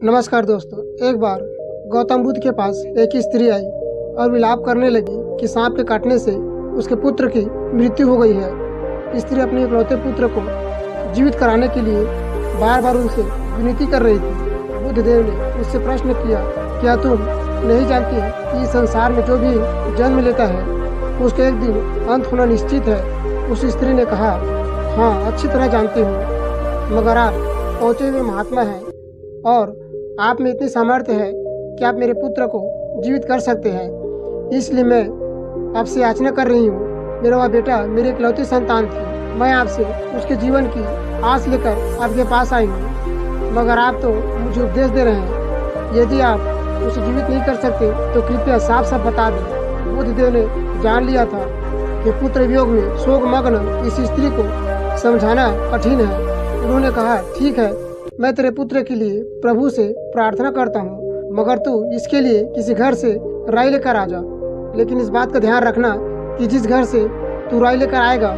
नमस्कार दोस्तों। एक बार गौतम बुद्ध के पास एक स्त्री आई और विलाप करने लगी कि सांप के काटने से उसके पुत्र की मृत्यु हो गई है। स्त्री अपने इकलौते पुत्र को जीवित कराने के लिए बार बार उनसे विनती कर रही थी। बुद्धदेव ने उससे प्रश्न किया, क्या तुम नहीं जानती कि इस संसार में जो भी जन्म लेता है उसका एक दिन अंत होना निश्चित है? उस स्त्री ने कहा, हाँ अच्छी तरह जानती हूँ, मगर आप पहुँचे हुए महात्मा हैं और आप में इतनी सामर्थ्य है कि आप मेरे पुत्र को जीवित कर सकते हैं। इसलिए मैं आपसे याचना कर रही हूँ। मेरा वह बेटा मेरी इकलौती संतान थी। मैं आपसे उसके जीवन की आस लेकर आपके पास आई हूँ, मगर आप तो मुझे उपदेश दे रहे हैं। यदि आप उसे जीवित नहीं कर सकते तो कृपया साफ साफ बता दें। बुद्धदेव ने जान लिया था कि पुत्र वियोग में शोकमग्न इस स्त्री को समझाना कठिन है। उन्होंने कहा, ठीक है, मैं तेरे पुत्र के लिए प्रभु से प्रार्थना करता हूँ, मगर तू इसके लिए किसी घर से राई लेकर आ जा। लेकिन इस बात का ध्यान रखना कि जिस घर से तू राई लेकर आएगा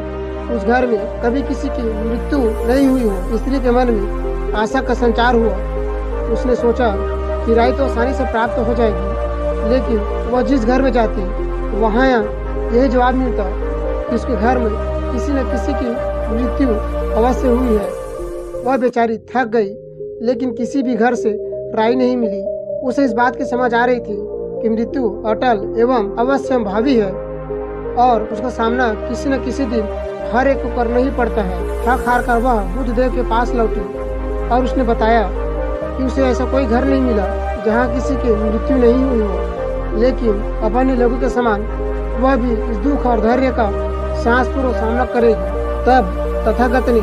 उस घर में कभी किसी की मृत्यु नहीं हुई हो। स्त्री के मन में आशा का संचार हुआ। उसने सोचा कि राई तो आसानी से प्राप्त हो जाएगी, लेकिन वह जिस घर में जाती वहाँ यही जवाब मिलता कि उसके घर में किसी न किसी की मृत्यु अवश्य हुई है। वह बेचारी थक गई, लेकिन किसी भी घर से राई नहीं मिली। उसे इस बात की समझ आ रही थी कि मृत्यु अटल एवं अवश्यंभावी है और उसका सामना किसी न किसी दिन हर एक को करना ही पड़ता है। थक हार कर वह बुद्धदेव के पास लौटी और उसने बताया कि उसे ऐसा कोई घर नहीं मिला जहाँ किसी की मृत्यु नहीं हुई हो, लेकिन अपने लोगों के समान वह भी इस दुख और धैर्य का साहसपूर्वक सामना करेगी। तब तथागत ने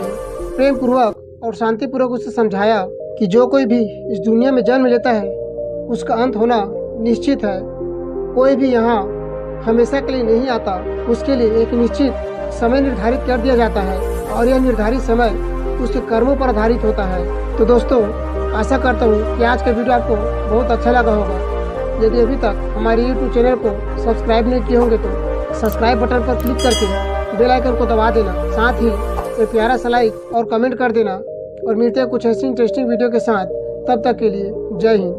प्रेम पूर्वक और शांतिपूर्वक उसे समझाया कि जो कोई भी इस दुनिया में जन्म लेता है उसका अंत होना निश्चित है। कोई भी यहाँ हमेशा के लिए नहीं आता, उसके लिए एक निश्चित समय निर्धारित कर दिया जाता है और यह निर्धारित समय उसके कर्मों पर आधारित होता है। तो दोस्तों, आशा करता हूँ कि आज का वीडियो आपको बहुत अच्छा लगा होगा। यदि अभी तक हमारे YouTube चैनल को सब्सक्राइब नहीं किए होंगे तो सब्सक्राइब बटन पर क्लिक करके बेल आइकन को दबा देना। साथ ही एक प्यारा सा लाइक और कमेंट कर देना और मिलते हैं कुछ ऐसी इंटरेस्टिंग वीडियो के साथ। तब तक के लिए जय हिंद।